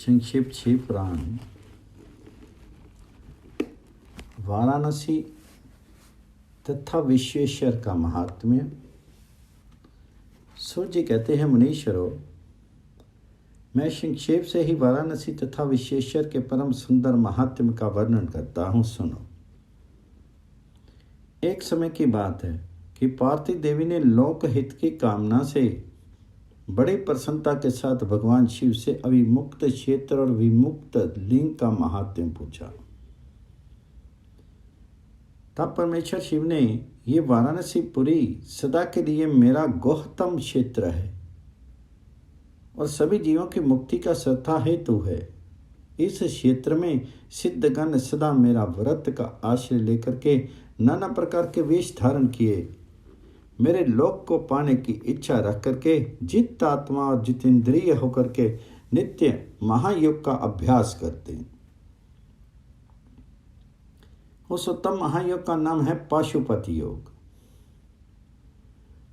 संक्षिप्त शिव पुराण। वाराणसी तथा विश्वेश्वर का महात्म्य। सूर्य जी कहते हैं, मुनीश्वरों, मैं संक्षेप से ही वाराणसी तथा विश्वेश्वर के परम सुंदर महात्म्य का वर्णन करता हूँ, सुनो। एक समय की बात है कि पार्वती देवी ने लोकहित की कामना से बड़ी प्रसन्नता के साथ भगवान शिव से अविमुक्त क्षेत्र और विमुक्त लिंग का महात्म्य पूछा। तब परमेश्वर शिव ने, ये वाराणसी पुरी सदा के लिए मेरा गोहतम क्षेत्र है और सभी जीवों की मुक्ति का श्रद्धा हेतु है। इस क्षेत्र में सिद्धगण सदा मेरा व्रत का आश्रय लेकर के नाना प्रकार के वेश धारण किए मेरे लोक को पाने की इच्छा रख करके जित आत्मा और जितेंद्रिय होकर के नित्य महायोग का अभ्यास करते हैं। उस उत्तम महायोग का नाम है पाशुपति योग।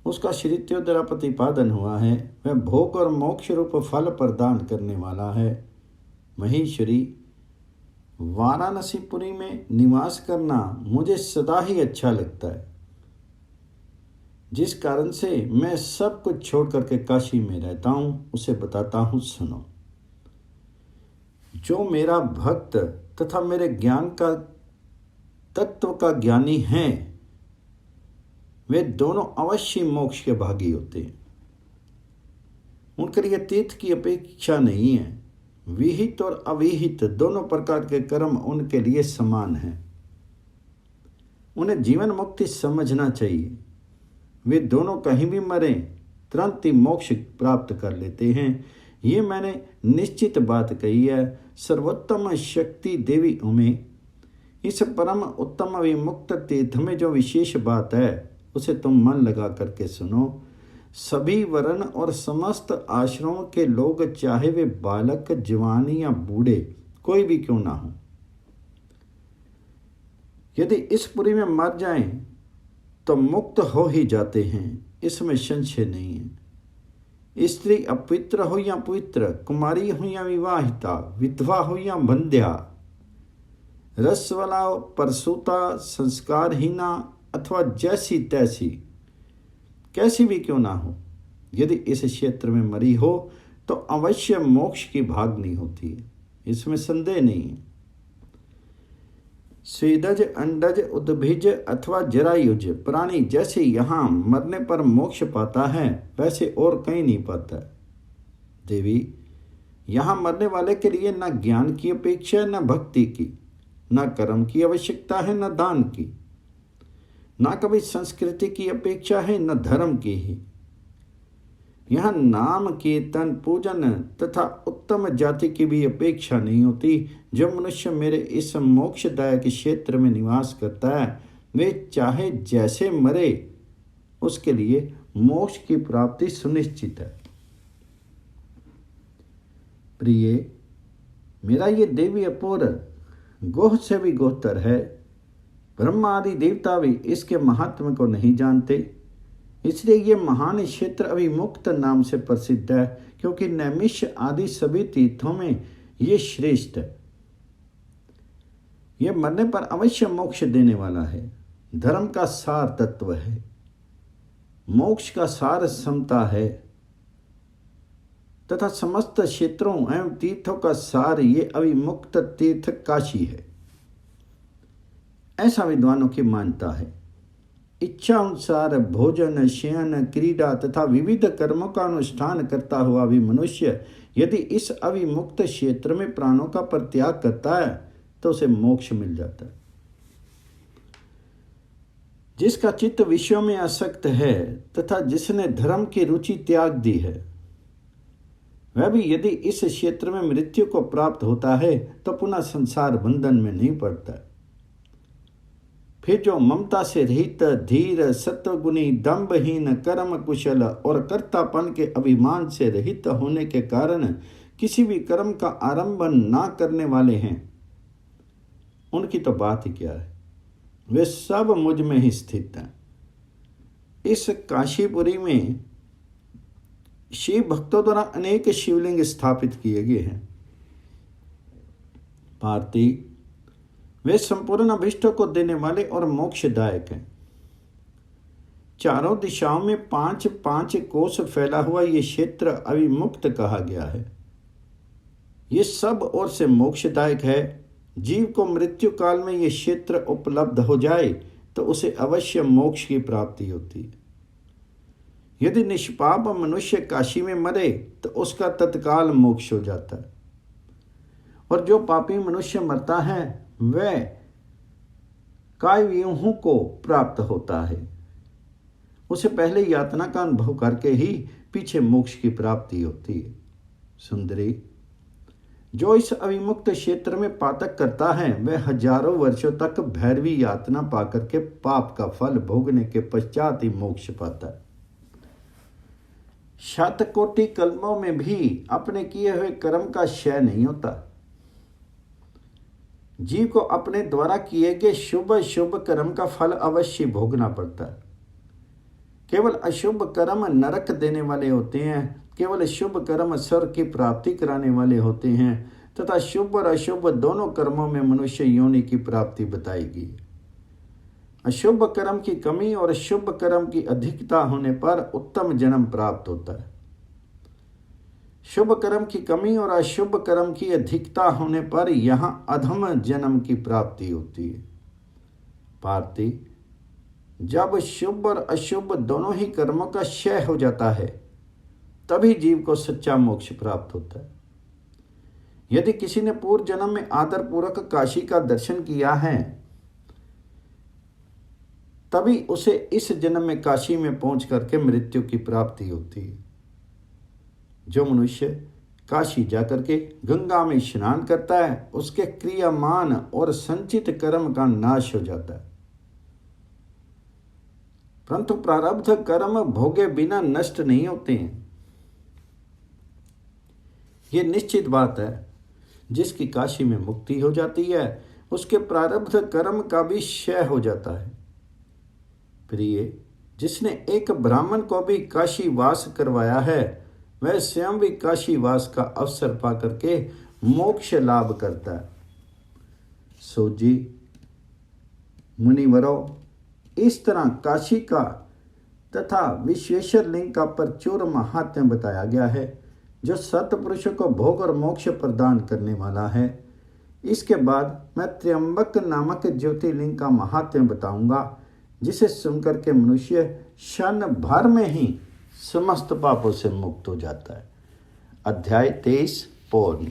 उसका श्रीत्यो द्वारा प्रतिपादन हुआ है। वह भोग और मोक्ष रूप फल प्रदान करने वाला है। महेश्वरी, वाराणसीपुरी में निवास करना मुझे सदा ही अच्छा लगता है, जिस कारण से मैं सब कुछ छोड़ करके काशी में रहता हूँ, उसे बताता हूँ, सुनो। जो मेरा भक्त तथा मेरे ज्ञान का तत्व का ज्ञानी हैं, वे दोनों अवश्य मोक्ष के भागी होते हैं। उनके लिए तीर्थ की अपेक्षा नहीं है। विहित और अविहित दोनों प्रकार के कर्म उनके लिए समान हैं। उन्हें जीवन मुक्ति समझना चाहिए। वे दोनों कहीं भी मरें, तुरंत ही मोक्ष प्राप्त कर लेते हैं। ये मैंने निश्चित बात कही है। सर्वोत्तम शक्ति देवी उमे, इस परम उत्तम विमुक्त तीर्थ में जो विशेष बात है उसे तुम मन लगा करके सुनो। सभी वर्ण और समस्त आश्रमों के लोग, चाहे वे बालक, जवान या बूढ़े कोई भी क्यों ना हो, यदि इस पुरी में मर जाएं तो मुक्त हो ही जाते हैं, इसमें संशय नहीं है। स्त्री अपवित्र हो या पवित्र, कुमारी हो या विवाहिता, विधवा हो या बंध्या, रसवाला, परसूता, संस्कारहीना अथवा जैसी तैसी, कैसी भी क्यों ना हो, यदि इस क्षेत्र में मरी हो तो अवश्य मोक्ष की भागनी होती है, इसमें संदेह नहीं है। स्वेदज, अंडज, उद्भिज अथवा जरायुज प्राणी जैसे यहाँ मरने पर मोक्ष पाता है, वैसे और कहीं नहीं पाता है। देवी, यहाँ मरने वाले के लिए न ज्ञान की अपेक्षा है, न भक्ति की, न कर्म की आवश्यकता है, न दान की, न कभी संस्कृति की अपेक्षा है, न धर्म की ही। यहाँ नाम, कीर्तन, पूजन तथा उत्तम जाति की भी अपेक्षा नहीं होती। जो मनुष्य मेरे इस मोक्षदायक क्षेत्र में निवास करता है, वे चाहे जैसे मरे, उसके लिए मोक्ष की प्राप्ति सुनिश्चित है। प्रिय, मेरा ये देवी अपूर गोह से भी गोहतर है। ब्रह्मा आदि देवता भी इसके महात्म्य को नहीं जानते, इसलिए ये महान क्षेत्र अविमुक्त नाम से प्रसिद्ध है, क्योंकि नैमिष आदि सभी तीर्थों में ये श्रेष्ठ है। यह मरने पर अवश्य मोक्ष देने वाला है, धर्म का सार तत्व है, मोक्ष का सार समता है तथा समस्त क्षेत्रों एवं तीर्थों का सार ये अविमुक्त तीर्थ काशी है, ऐसा विद्वानों की मान्यता है। इच्छा अनुसार भोजन, शयन, क्रीड़ा तथा विविध कर्मों का अनुष्ठान करता हुआ भी मनुष्य यदि इस अविमुक्त क्षेत्र में प्राणों का परित्याग करता है तो उसे मोक्ष मिल जाता है। जिसका चित्त विषयों में आसक्त है तथा जिसने धर्म की रुचि त्याग दी है, वह भी यदि इस क्षेत्र में मृत्यु को प्राप्त होता है तो पुनः संसार बंधन में नहीं पड़ता है। फिर जो ममता से रहित, धीर, सत्वगुणी, दंभहीन, कर्म कुशल और कर्तापन के अभिमान से रहित होने के कारण किसी भी कर्म का आरंभ ना करने वाले हैं, उनकी तो बात ही क्या है, वे सब मुझ में ही स्थित हैं। इस काशीपुरी में शिव भक्तों द्वारा अनेक शिवलिंग स्थापित किए गए हैं। भारती, वे संपूर्ण अभिष्टों को देने वाले और मोक्षदायक हैं। चारों दिशाओं में 5-5 कोस फैला हुआ ये क्षेत्र अविमुक्त कहा गया है। ये सब ओर से मोक्षदायक है। जीव को मृत्यु काल में ये क्षेत्र उपलब्ध हो जाए तो उसे अवश्य मोक्ष की प्राप्ति होती है। यदि निष्पाप मनुष्य काशी में मरे तो उसका तत्काल मोक्ष हो जाता है, और जो पापी मनुष्य मरता है वह कायव्यूहों को प्राप्त होता है। उसे पहले यातना का अनुभव करके ही पीछे मोक्ष की प्राप्ति होती है। सुंदरी, जो इस अविमुक्त क्षेत्र में पातक करता है वह हजारों वर्षों तक भैरवी यातना पाकर के पाप का फल भोगने के पश्चात ही मोक्ष पाता है। शतकोटि कल्पों में भी अपने किए हुए कर्म का क्षय नहीं होता। जीव को अपने द्वारा किए गए शुभ शुभ कर्म का फल अवश्य भोगना पड़ता है। केवल अशुभ कर्म नरक देने वाले होते हैं, केवल शुभ कर्म स्वर्ग की प्राप्ति कराने वाले होते हैं, तथा शुभ और अशुभ दोनों कर्मों में मनुष्य योनि की प्राप्ति बताई गई। अशुभ कर्म की कमी और शुभ कर्म की अधिकता होने पर उत्तम जन्म प्राप्त होता है। शुभ कर्म की कमी और अशुभ कर्म की अधिकता होने पर यहाँ अधम जन्म की प्राप्ति होती है। भारती, जब शुभ और अशुभ दोनों ही कर्मों का क्षय हो जाता है तभी जीव को सच्चा मोक्ष प्राप्त होता है। यदि किसी ने पूर्व जन्म में आदर पूर्वक काशी का दर्शन किया है तभी उसे इस जन्म में काशी में पहुंच करके मृत्यु की प्राप्ति होती है। जो मनुष्य काशी जाकर के गंगा में स्नान करता है उसके क्रियामान और संचित कर्म का नाश हो जाता है, परंतु प्रारब्ध कर्म भोगे बिना नष्ट नहीं होते हैं। ये निश्चित बात है, जिसकी काशी में मुक्ति हो जाती है उसके प्रारब्ध कर्म का भी क्षय हो जाता है। प्रिय, जिसने एक ब्राह्मण को भी काशी वास करवाया है वह स्वयं भी काशी वास का अवसर पा करके मोक्ष लाभ करता है। सो जी मुनिवरों, इस तरह काशी का तथा विश्वेश्वर लिंग का प्रचुर महात्म्य बताया गया है, जो सत्पुरुषों को भोग और मोक्ष प्रदान करने वाला है। इसके बाद मैं त्र्यंबक नामक ज्योतिर्लिंग का महात्म्य बताऊंगा, जिसे सुनकर के मनुष्य क्षण भर में ही समस्त पापों से मुक्त हो जाता है। अध्याय 23 पूर्ण।